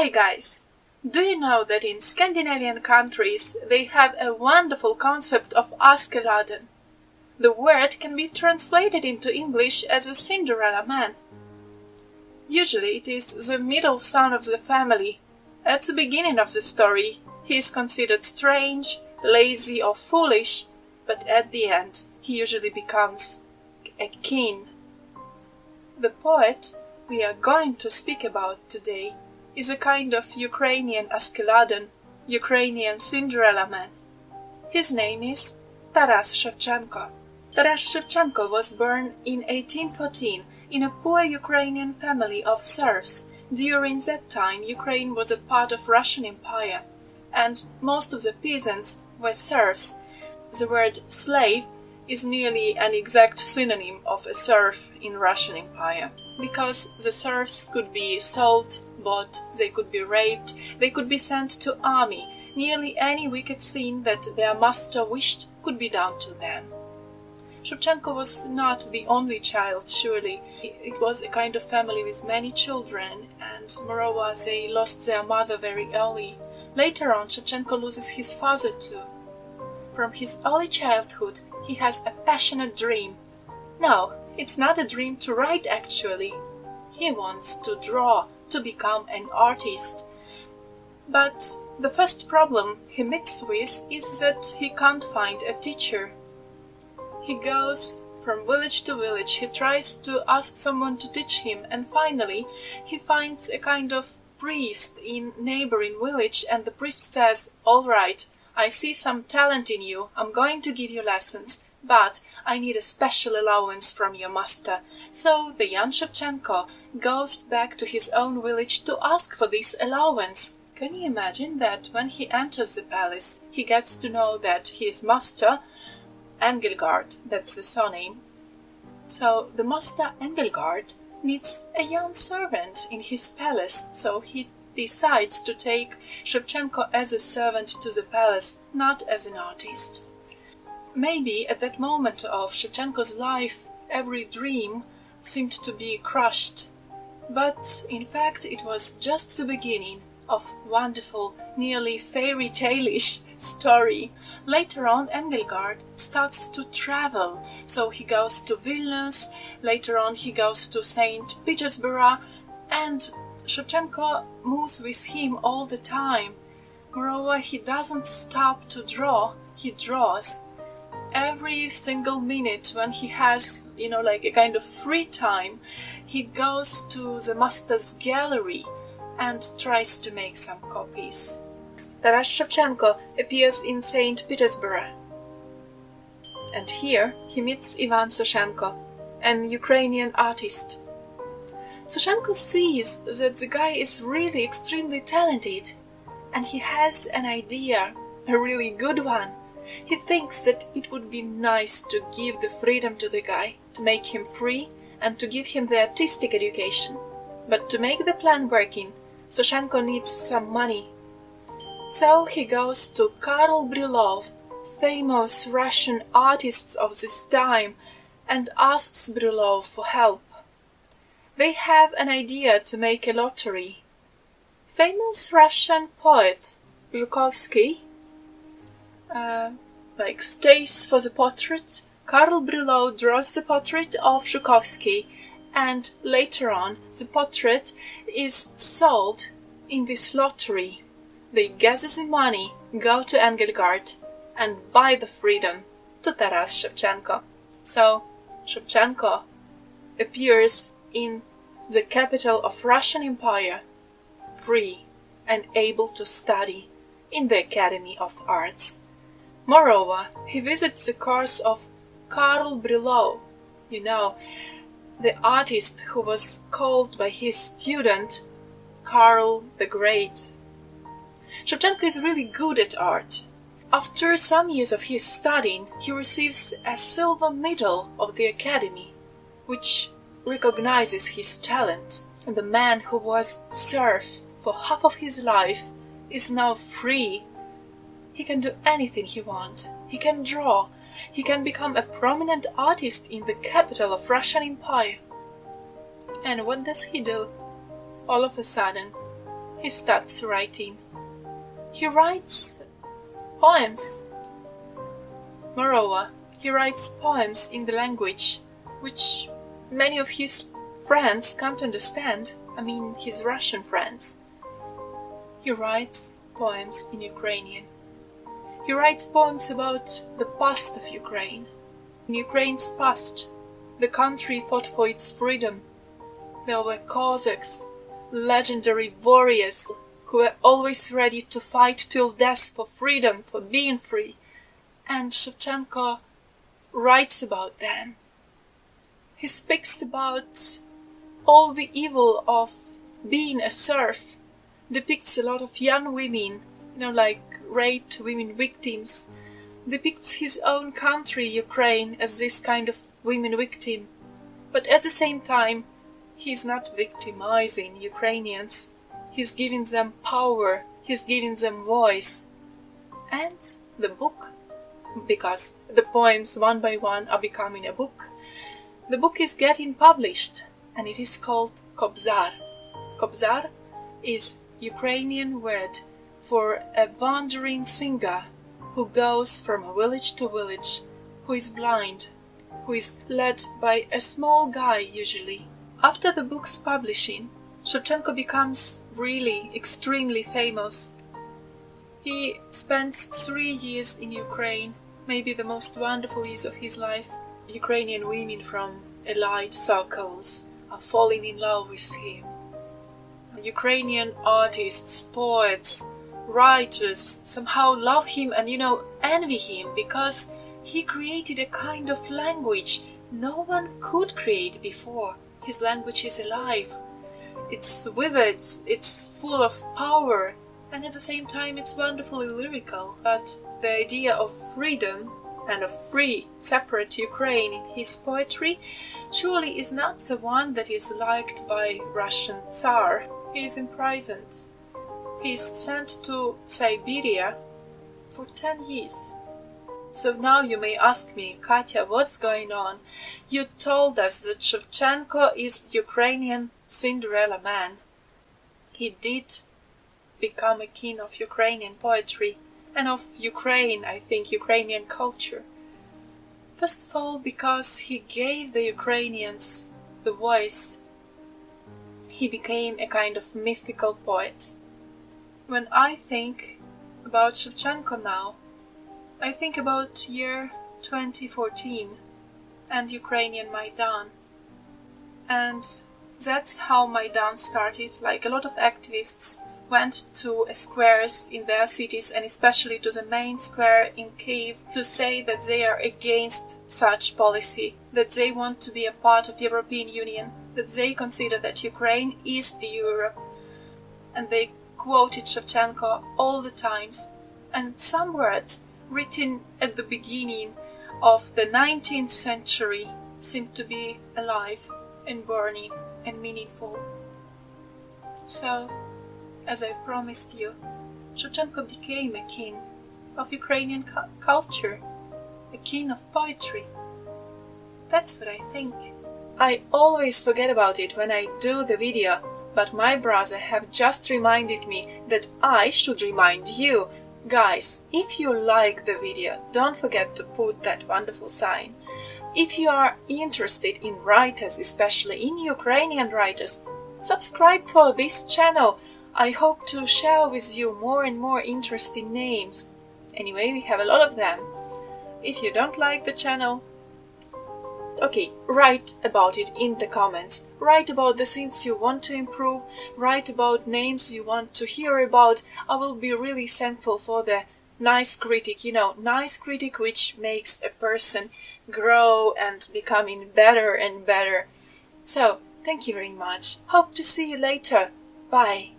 Hi guys! Do you know that in Scandinavian countries they have a wonderful concept of Askeladen? The word can be translated into English as a Cinderella man. Usually it is the middle son of the family. At the beginning of the story, he is considered strange, lazy or foolish, but at the end he usually becomes a king. The poet we are going to speak about today is a kind of Ukrainian Askeladen, Ukrainian Cinderella man. His name is Taras Shevchenko. Taras Shevchenko was born in 1814 in a poor Ukrainian family of serfs. During that time, Ukraine was a part of Russian Empire, and most of the peasants were serfs. The word slave is nearly an exact synonym of a serf in Russian Empire, because the serfs could be sold, bought, they could be raped, they could be sent to army. Nearly any wicked thing that their master wished could be done to them. Shevchenko was not the only child, surely. It was a kind of family with many children, and moreover they lost their mother very early. Later on, Shevchenko loses his father too. From his early childhood, he has a passionate dream. No, it's not a dream to write actually. He wants to draw, to become an artist. But the first problem he meets with is that he can't find a teacher. He goes from village to village, he tries to ask someone to teach him, and finally he finds a kind of priest in neighboring village, and the priest says, "All right, I see some talent in you, I'm going to give you lessons, but I need a special allowance from your master." So the young Shevchenko goes back to his own village to ask for this allowance. Can you imagine that when he enters the palace, he gets to know that his master, Engelgard, that's the surname. So the master Engelgard needs a young servant in his palace, so he decides to take Shevchenko as a servant to the palace, not as an artist. Maybe at that moment of Shevchenko's life, every dream seemed to be crushed. But in fact it was just the beginning of wonderful, nearly fairy tale-ish story. Later on, Engelgard starts to travel, so he goes to Vilnius, later on he goes to St. Petersburg, and Shevchenko moves with him all the time. Moreover, he doesn't stop to draw, he draws. Every single minute when he has, like a kind of free time, he goes to the master's gallery and tries to make some copies. Taras Shevchenko appears in St. Petersburg. And here he meets Ivan Soshenko, an Ukrainian artist. Soshenko sees that the guy is really extremely talented, and he has an idea, a really good one. He thinks that it would be nice to give the freedom to the guy, to make him free, and to give him the artistic education. But to make the plan working, Soshenko needs some money. So he goes to Karl Brylov, famous Russian artist of this time, and asks Brylov for help. They have an idea to make a lottery. Famous Russian poet Zhukovsky stays for the portrait. Karl Brylov draws the portrait of Zhukovsky, and later on the portrait is sold in this lottery. They gather the money, go to Engelgard, and buy the freedom to Taras Shevchenko. So Shevchenko appears in the capital of Russian Empire, free and able to study in the Academy of Arts. Moreover, he visits the course of Karl Brylov, the artist who was called by his student Karl the Great. Shevchenko is really good at art. After some years of his studying, he receives a silver medal of the Academy, which recognizes his talent. And the man who was serf for half of his life is now free. He can do anything he wants. He can draw. He can become a prominent artist in the capital of Russian Empire. And what does he do? All of a sudden, he starts writing. He writes poems. Moreover, he writes poems in the language which many of his friends can't understand. I mean, his Russian friends. He writes poems in Ukrainian. He writes poems about the past of Ukraine. In Ukraine's past, the country fought for its freedom. There were Cossacks, legendary warriors who were always ready to fight till death for freedom, for being free. And Shevchenko writes about them. He speaks about all the evil of being a serf, depicts a lot of young women, like raped women victims, depicts his own country, Ukraine, as this kind of women victim. But at the same time, he's not victimizing Ukrainians. He's giving them power, he's giving them voice. And the book, because the poems one by one are becoming a book, the book is getting published, and it is called Kobzar. Kobzar is Ukrainian word for a wandering singer who goes from a village to village, who is blind, who is led by a small guy usually. After the book's publishing, Shevchenko becomes really extremely famous. He spends 3 years in Ukraine, maybe the most wonderful years of his life. Ukrainian women from elite circles are falling in love with him. Ukrainian artists, poets, writers somehow love him and, envy him because he created a kind of language no one could create before. His language is alive. It's vivid, it's full of power, and at the same time it's wonderfully lyrical. But the idea of freedom and of free, separate Ukraine in his poetry surely is not the one that is liked by Russian Tsar. He is imprisoned. He is sent to Siberia for 10 years. So now you may ask me, Katya, what's going on? You told us that Shevchenko is Ukrainian Cinderella man. He did become a king of Ukrainian poetry and of Ukraine, I think, Ukrainian culture. First of all, because he gave the Ukrainians the voice. He became a kind of mythical poet. When I think about Shevchenko now, I think about year 2014 and Ukrainian Maidan. And that's how Maidan started. Like, a lot of activists went to squares in their cities and especially to the main square in Kyiv to say that they are against such policy, that they want to be a part of European Union, that they consider that Ukraine is Europe. And they quoted Shevchenko all the times. And some words written at the beginning of the 19th century seem to be alive and burning and meaningful. So, as I've promised you, Shevchenko became a king of Ukrainian culture, a king of poetry. That's what I think. I always forget about it when I do the video, but my brother have just reminded me that I should remind you. Guys, if you like the video, don't forget to put that wonderful sign. If you are interested in writers, especially in Ukrainian writers, subscribe for this channel. I hope to share with you more and more interesting names. Anyway, we have a lot of them. If you don't like the channel, okay, write about it in the comments. Write about the things you want to improve. Write about names you want to hear about. I will be really thankful for the nice critic, nice critic which makes a person grow and becoming better and better. So, thank you very much. Hope to see you later. Bye.